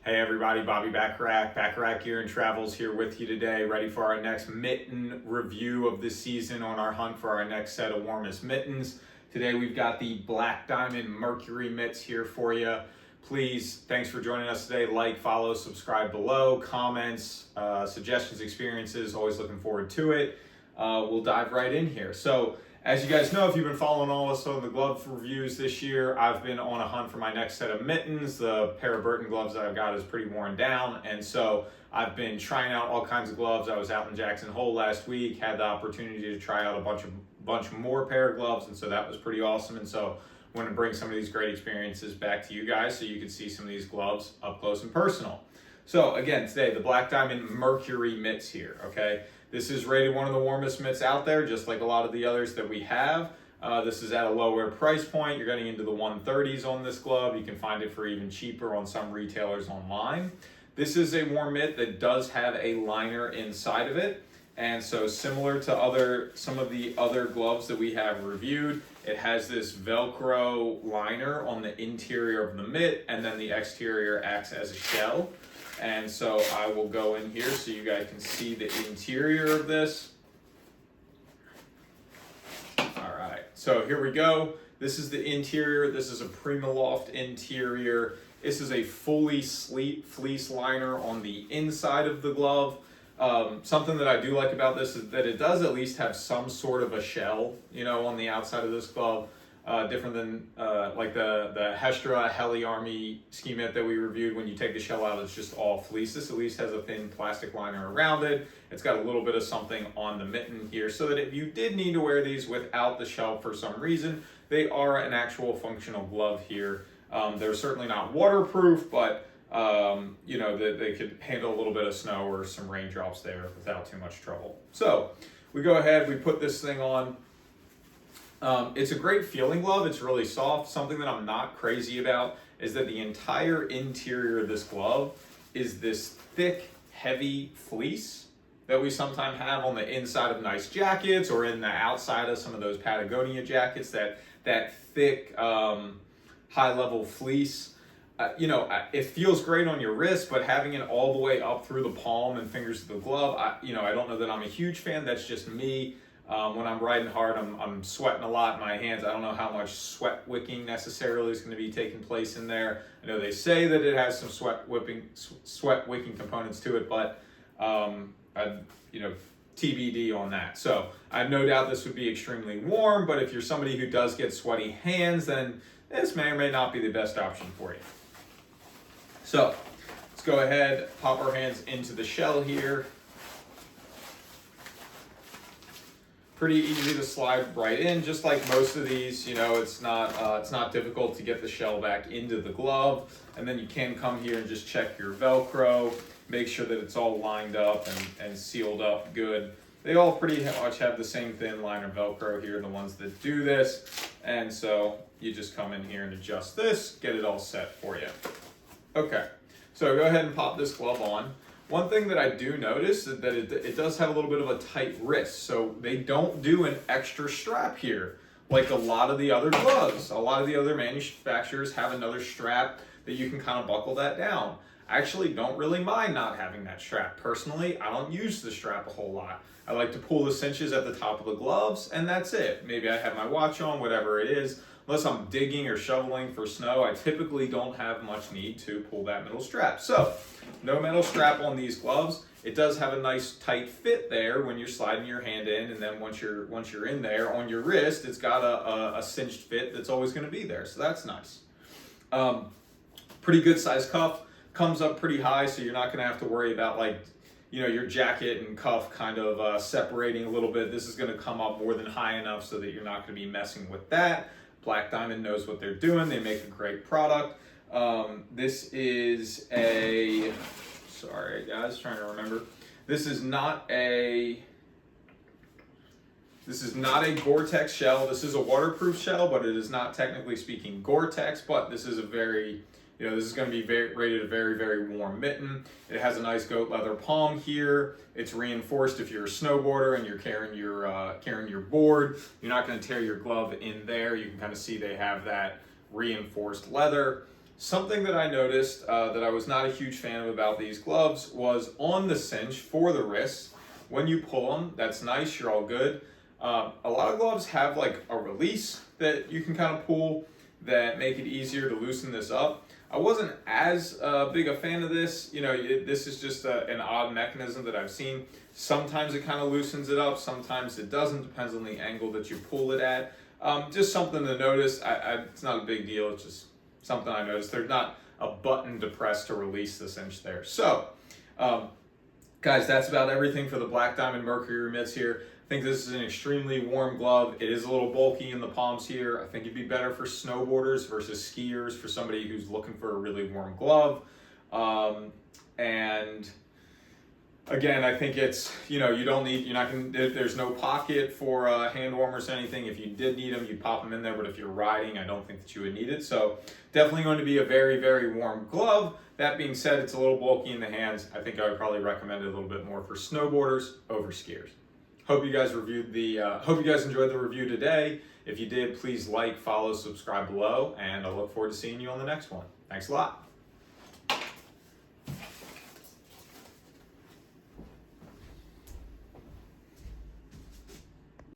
Hey everybody, Bobby Backrack Gear and Travels here with you today, ready for our next mitten review of the season on our hunt for our next set of warmest mittens. Today we've got the BlackDiamond Mercury mitts here for you. Please, thanks for joining us today. Like, follow, subscribe below, comments, suggestions, experiences, always looking forward to it. We'll dive right in here. So, as you guys know, if you've been following all of us on the glove reviews this year, I've been on a hunt for my next set of mittens. The pair of Burton gloves that I've got is pretty worn down, and so I've been trying out all kinds of gloves. I was out in Jackson Hole last week, had the opportunity to try out a bunch more pair of gloves, and so that was pretty awesome. And so I want to bring some of these great experiences back to you guys so you can see some of these gloves up close and personal. So again, today, the BlackDiamond Mercury mitts here, okay? This is rated one of the warmest mitts out there, just like a lot of the others that we have. This is at a lower price point. You're getting into the 130s on this glove. You can find it for even cheaper on some retailers online. This is a warm mitt that does have a liner inside of it. And so similar to some of the other gloves that we have reviewed, it has this Velcro liner on the interior of the mitt, and then the exterior acts as a shell. And so I will go in here so you guys can see the interior of this. All right, so here we go. This is the interior. This is a PrimaLoft interior. This is a fully fleece liner on the inside of the glove. Something that I do like about this is that it does at least have some sort of a shell, on the outside of this glove. Different than like the Hestra Heli Army ski mitt that we reviewed. When you take the shell out, it's just all fleece. This at least has a thin plastic liner around it. It's got a little bit of something on the mitten here, so that if you did need to wear these without the shell for some reason, they are an actual functional glove here. They're certainly not waterproof, but they could handle a little bit of snow or some raindrops there without too much trouble. So we go ahead, we put this thing on. It's a great feeling glove. It's really soft. Something that I'm not crazy about is that the entire interior of this glove is this thick, heavy fleece that we sometimes have on the inside of nice jackets or in the outside of some of those Patagonia jackets, that thick, high-level fleece. It feels great on your wrist, but having it all the way up through the palm and fingers of the glove, I don't know that I'm a huge fan. That's just me. When I'm riding hard, I'm sweating a lot in my hands. I don't know how much sweat wicking necessarily is going to be taking place in there. I know they say that it has some sweat wicking components to it, but TBD on that. So I have no doubt this would be extremely warm, but if you're somebody who does get sweaty hands, then this may or may not be the best option for you. So let's go ahead, pop our hands into the shell here. Pretty easy to slide right in, just like most of these. It's not difficult to get the shell back into the glove, and then you can come here and just check your Velcro, make sure that it's all lined up and sealed up good. They all pretty much have the same thin liner Velcro here, the ones that do this, and so you just come in here and adjust this, get it all set for you. Okay, so go ahead and pop this glove on. One thing that I do notice is that it does have a little bit of a tight wrist, so they don't do an extra strap here like a lot of the other gloves. A lot of the other manufacturers have another strap that you can kind of buckle that down. I actually don't really mind not having that strap. Personally, I don't use the strap a whole lot. I like to pull the cinches at the top of the gloves, and that's it. Maybe I have my watch on, whatever it is. Unless I'm digging or shoveling for snow, I typically don't have much need to pull that middle strap. So, no metal strap on these gloves. It does have a nice tight fit there when you're sliding your hand in, and then once you're in there on your wrist, it's got a cinched fit that's always going to be there. So that's nice. Pretty good size cuff, comes up pretty high, so you're not going to have to worry about your jacket and cuff kind of separating a little bit. This is going to come up more than high enough so that you're not going to be messing with that. BlackDiamond knows what they're doing. They make a great product. This is sorry guys, trying to remember. This is not a Gore-Tex shell. This is a waterproof shell, but it is not technically speaking Gore-Tex, but this is this is going to be rated a very, very warm mitten. It has a nice goat leather palm here. It's reinforced if you're a snowboarder and you're carrying your board. You're not going to tear your glove in there. You can kind of see they have that reinforced leather. Something that I noticed that I was not a huge fan of about these gloves was on the cinch for the wrists. When you pull them, that's nice, you're all good. A lot of gloves have like a release that you can kind of pull that make it easier to loosen this up. I wasn't as big a fan of this. You know, this is just an odd mechanism that I've seen. Sometimes it kind of loosens it up, sometimes it doesn't, depends on the angle that you pull it at. Just something to notice. It's not a big deal, it's just something I noticed. There's not a button to press to release the cinch there. So, guys, that's about everything for the Black Diamond Mercury mitts here. I think this is an extremely warm glove. It is a little bulky in the palms here. I think it'd be better for snowboarders versus skiers, for somebody who's looking for a really warm glove. And again, I think it's, you know, there's no pocket for hand warmers or anything. If you did need them, you'd pop them in there, but if you're riding, I don't think that you would need it. So definitely going to be a very, very warm glove. That being said, it's a little bulky in the hands. I think I would probably recommend it a little bit more for snowboarders over skiers. Hope you guys enjoyed the review today. If you did, please like, follow, subscribe below, and I look forward to seeing you on the next one. Thanks a lot.